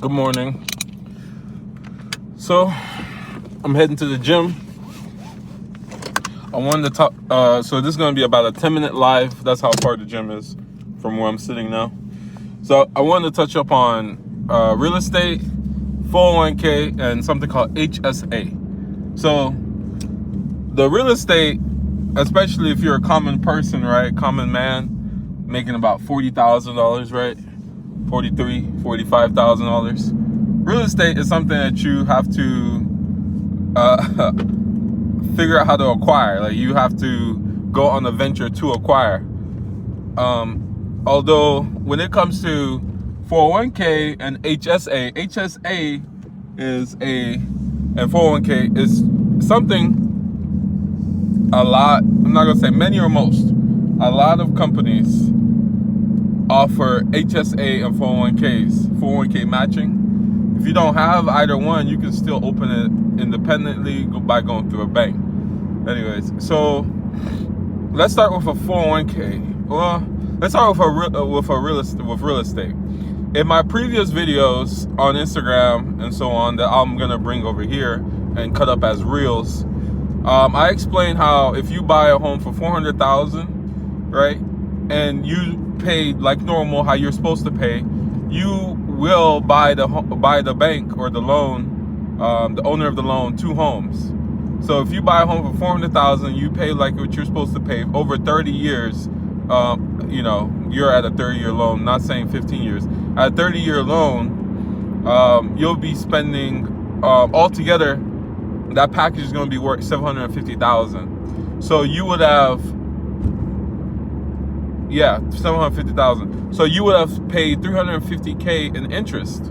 Good morning. So I'm heading to the gym. I wanted to talk, so this is going to be about a 10-minute live. That's how far the gym is from where I'm sitting now. So I wanted to touch up on real estate, 401k, and something called HSA. So the real estate, especially if you're a common person, right? Common man making about $40,000, right? $45,000. Real estate is something that you have to figure out how to acquire. Like, you have to go on a venture to acquire. Although when it comes to 401k and HSA is and 401k is something a lot, I'm not gonna say many or most, a lot of companies offer HSA and 401k matching. If you don't have either one, you can still open it independently by going through a bank. Anyways, so let's start with a 401k. Well, let's start with real estate. In my previous videos on Instagram and so on that I'm gonna bring over here and cut up as reels, I explained how if you buy a home for $400,000, right, and you pay like normal, how you're supposed to pay, you will buy the bank or the loan, the owner of the loan, 2 homes. So if you buy a home for $400,000, you pay like what you're supposed to pay over 30 years. You know, you're at a 30-year loan. Not saying 15 years. At a 30-year loan, you'll be spending altogether. That package is going to be worth $750,000. So you would have. Yeah, $750,000. So you would have paid $350K in interest.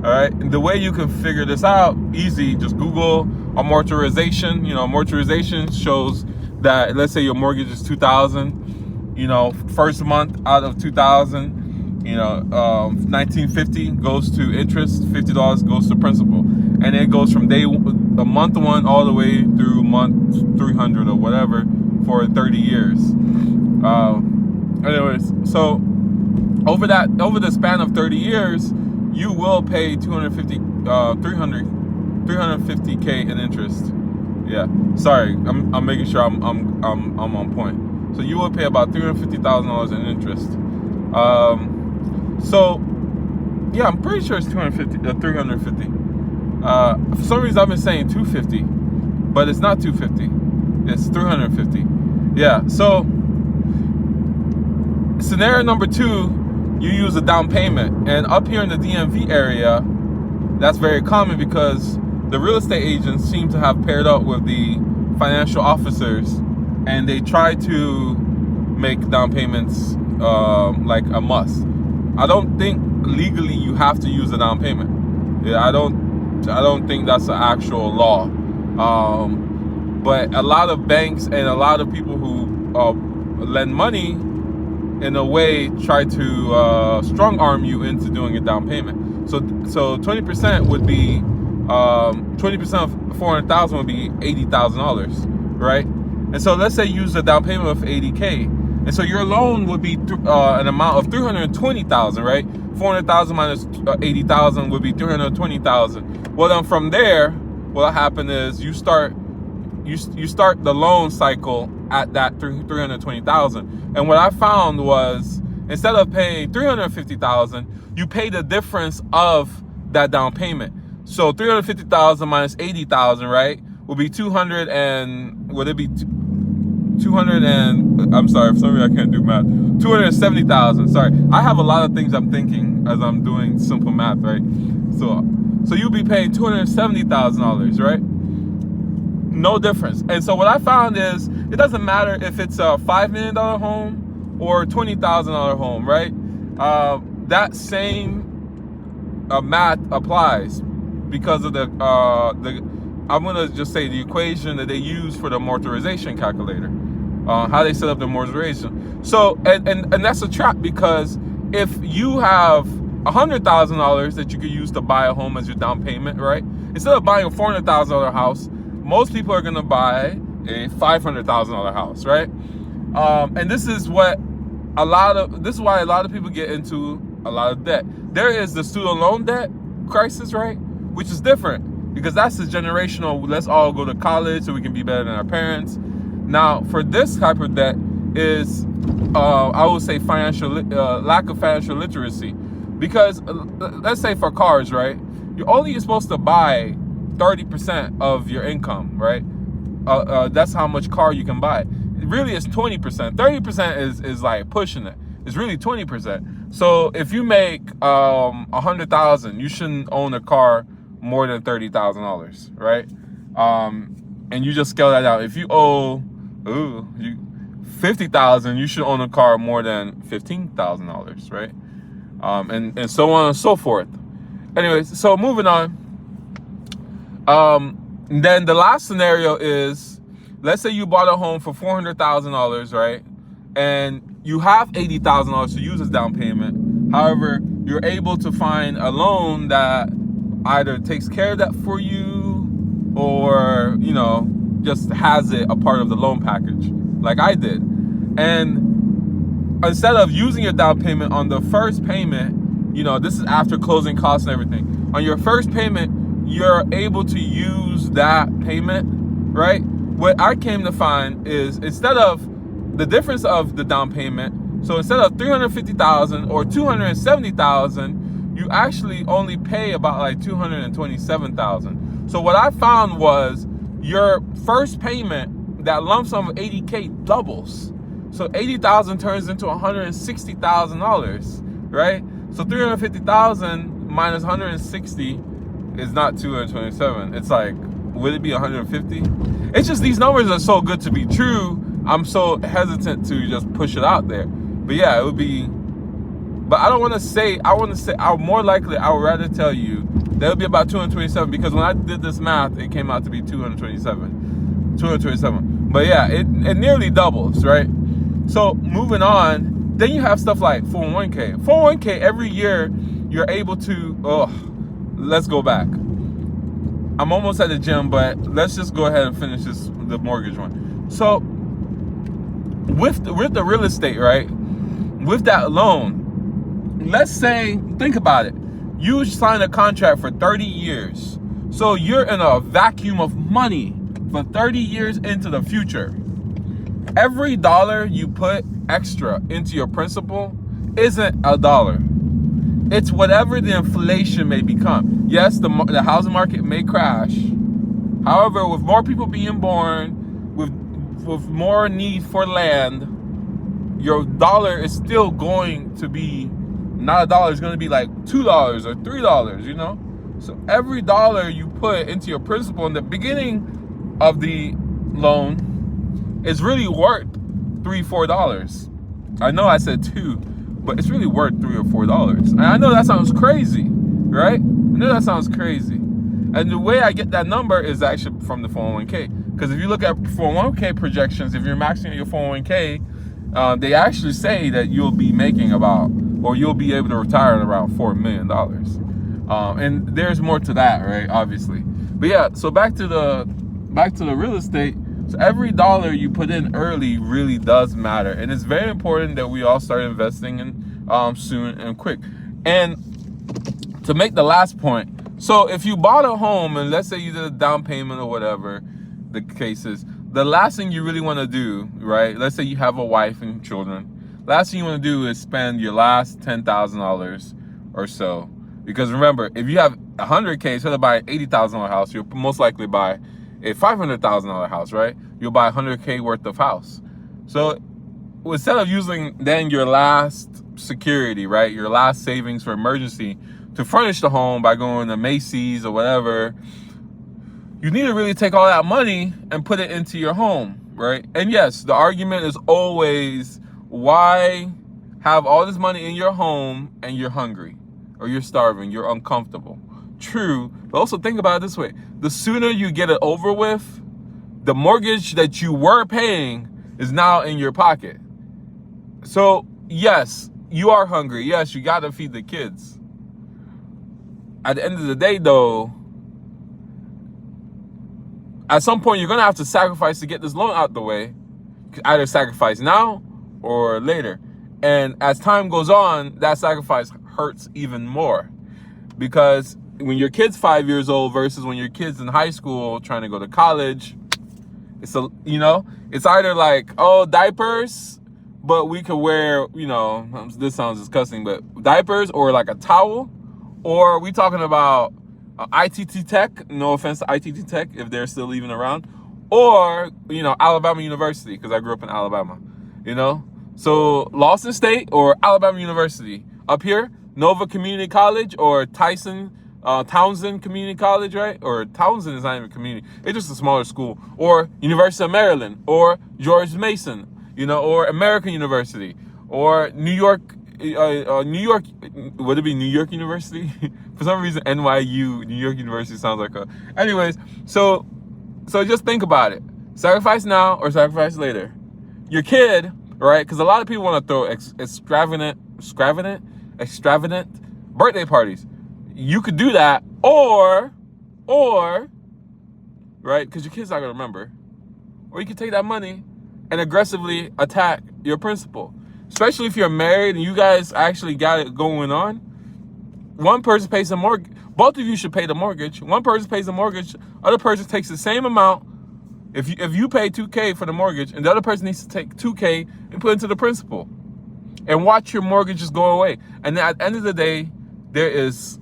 All right. And the way you can figure this out, easy, just Google amortization. You know, amortization shows that, let's say your mortgage is $2,000. You know, first month out of $2,000, you know, $19.50 goes to interest, $50 goes to principal, and it goes from month 1 all the way through month 300 or whatever for 30 years. Anyways, so over the span of 30 years, you will pay $350K in interest. Yeah, sorry, I'm making sure I'm on point. So you will pay about $350,000 in interest. So yeah, I'm pretty sure it's 350. For some reason I've been saying 250, but it's not 250. It's 350. Yeah. So scenario number 2, you use a down payment, and up here in the DMV area, that's very common because the real estate agents seem to have paired up with the financial officers, and they try to make down payments like a must. I don't think legally you have to use a down payment. Yeah, I don't think that's an actual law. But a lot of banks and a lot of people who lend money, in a way, try to strong arm you into doing a down payment. So 20% would be 20% of $400,000 would be $80,000, right? And so let's say you use a down payment of $80K, and so your loan would be an amount of $320,000, right? $400,000 minus $80,000 would be $320,000. Well, then from there, what'll happen is you start the loan cycle at that $320,000. And what I found was, instead of paying $350,000, you pay the difference of that down payment. So $350,000 minus $80,000, right, will be 200 and would it be 200 and I'm sorry, for some reason I can't do math. 270,000. Sorry, I have a lot of things I'm thinking as I'm doing simple math, right? So you'll be paying $270,000, right? No difference. And so what I found is, it doesn't matter if it's a $5 million home or $20,000 home, right? That same math applies because of the I'm gonna just say the equation that they use for the amortization calculator, how they set up the amortization. So and that's a trap, because if you have $100,000 that you could use to buy a home as your down payment, right? Instead of buying a $400,000 house, most people are gonna buy a $500,000 house, right? And this is why a lot of people get into a lot of debt. There is the student loan debt, crisis, right? Which is different because that's the generational, let's all go to college so we can be better than our parents. Now, for this type of debt is, I would say, lack of financial literacy. Because let's say for cars, right? You're only supposed to buy 30% of your income, right? That's how much car you can buy. Really, it's 20%. 30% is like pushing it. It's really 20%. So if you make $100,000, you shouldn't own a car more than $30,000, right? And you just scale that out. If you owe $50,000, you should own a car more than $15,000, right? And so on and so forth. Anyways, so moving on. Then the last scenario is, let's say you bought a home for $400,000, right? And you have $80,000 to use as down payment. However, you're able to find a loan that either takes care of that for you or, you know, just has it a part of the loan package, like I did. And instead of using your down payment on the first payment, you know, this is after closing costs and everything. On your first payment, you're able to use that payment, right? What I came to find is instead of the difference of the down payment, so instead of $350,000 or $270,000, you actually only pay about like $227,000. So what I found was your first payment, that lump sum of $80K doubles. So $80,000 turns into $160,000, right? So $350,000 minus 160 is not 227. It's like, would it be 150? It's just these numbers are so good to be true. I'm so hesitant to just push it out there. But yeah, it would be. But I don't want to say. I would rather tell you that it would be about 227 because when I did this math, it came out to be 227. But yeah, it nearly doubles, right? So moving on, then you have stuff like 401k. 401k every year you're able to. Let's go back. I'm almost at the gym, but let's just go ahead and finish the mortgage one. So with the real estate, right? With that loan, let's say, think about it. You sign a contract for 30 years. So you're in a vacuum of money for 30 years into the future. Every dollar you put extra into your principal isn't a dollar. It's whatever the inflation may become. Yes, the housing market may crash. However, with more people being born, with more need for land, your dollar is still going to be not a dollar. It's going to be like $2 or $3, you know? So every dollar you put into your principal in the beginning of the loan is really worth $3-4. I know I said $2, but it's really worth $3 or $4. And I know that sounds crazy, right? I know that sounds crazy. And the way I get that number is actually from the 401k. Because if you look at 401k projections, if you're maxing out your 401k, they actually say that you'll be making you'll be able to retire at around $4 million. And there's more to that, right? Obviously. But yeah, so back to the real estate. So every dollar you put in early really does matter. And it's very important that we all start investing in soon and quick. And to make the last point, so if you bought a home and let's say you did a down payment or whatever the case is, the last thing you really want to do, right? Let's say you have a wife and children. Last thing you want to do is spend your last $10,000 or so. Because remember, if you have $100K, instead of buying an $80,000 house, you'll most likely buy a $500,000 house, right? You'll buy $100K worth of house. So instead of using then your last security, right? Your last savings for emergency to furnish the home by going to Macy's or whatever, you need to really take all that money and put it into your home, right? And yes, the argument is always, why have all this money in your home and you're hungry or you're starving, you're uncomfortable? True, but also think about it this way. The sooner you get it over with, the mortgage that you were paying is now in your pocket. So yes, you are hungry. Yes, you got to feed the kids. At the end of the day, though, at some point, you're going to have to sacrifice to get this loan out the way. Either sacrifice now or later. And as time goes on, that sacrifice hurts even more. Because when your kid's 5 years old versus when your kid's in high school trying to go to college, it's it's either like, oh, diapers, but we could wear, this sounds disgusting, but diapers or like a towel, or we talking about ITT Tech, no offense to ITT Tech if they're still even around, or, Alabama University, because I grew up in Alabama, So Lawson State or Alabama University. Up here, Nova Community College or Townsend Community College, right? Or Townsend is not even community. It's just a smaller school. Or University of Maryland or George Mason, or American University or New York, would it be New York University? For some reason, NYU, New York University sounds like a... Anyways, so just think about it. Sacrifice now or sacrifice later. Your kid, right? Because a lot of people want to throw extravagant birthday parties. You could do that, or, right? Because your kid's not going to remember. Or you could take that money and aggressively attack your principal. Especially if you're married and you guys actually got it going on. One person pays the mortgage. Both of you should pay the mortgage. One person pays the mortgage. Other person takes the same amount. If you pay $2K for the mortgage, and the other person needs to take $2K and put it into the principal, and watch your mortgages go away. And at the end of the day, there is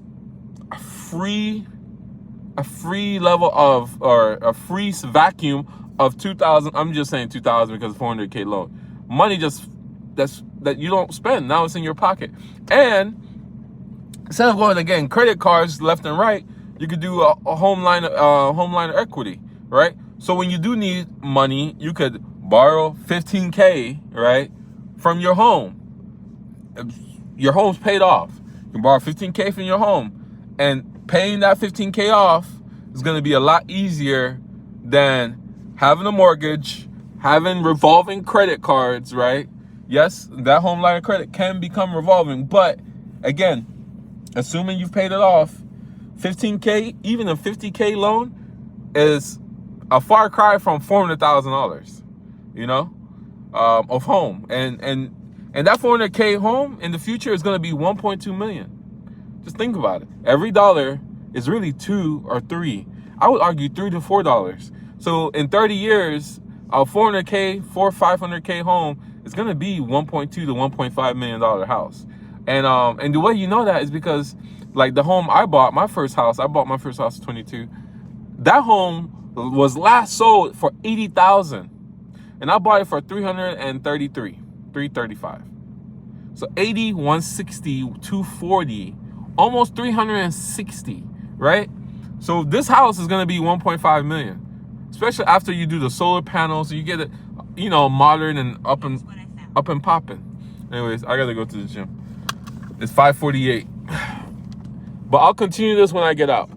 a free level of, or a free vacuum of 2,000. I'm just saying 2,000 because 400K loan. Money that you don't spend. Now it's in your pocket. And instead of going and getting credit cards left and right, you could do a home line of equity, right? So when you do need money, you could borrow 15K, right, from your home. Your home's paid off. You can borrow 15K from your home, and paying that 15K off is going to be a lot easier than having a mortgage, having revolving credit cards, right? Yes, that home line of credit can become revolving, but again, assuming you've paid it off, 15K, even a 50K loan is a far cry from $400,000, of home. And that 400K home in the future is going to be 1.2 million. Just think about it. Every dollar is really $2 or $3. I would argue $3 to $4. So in 30 years, a 400K, 500K home is going to be 1.2 to 1.5 million dollar house. And the way you know that is because, like, the home I bought, my first house at 22. That home was last sold for $80,000, and I bought it for $335. So 80, 160, 240, almost 360, right? So this house is gonna be 1.5 million, especially after you do the solar panels, so you get it, modern and up and popping. Anyways, I gotta go to the gym. It's 5:48, but I'll continue this when I get out.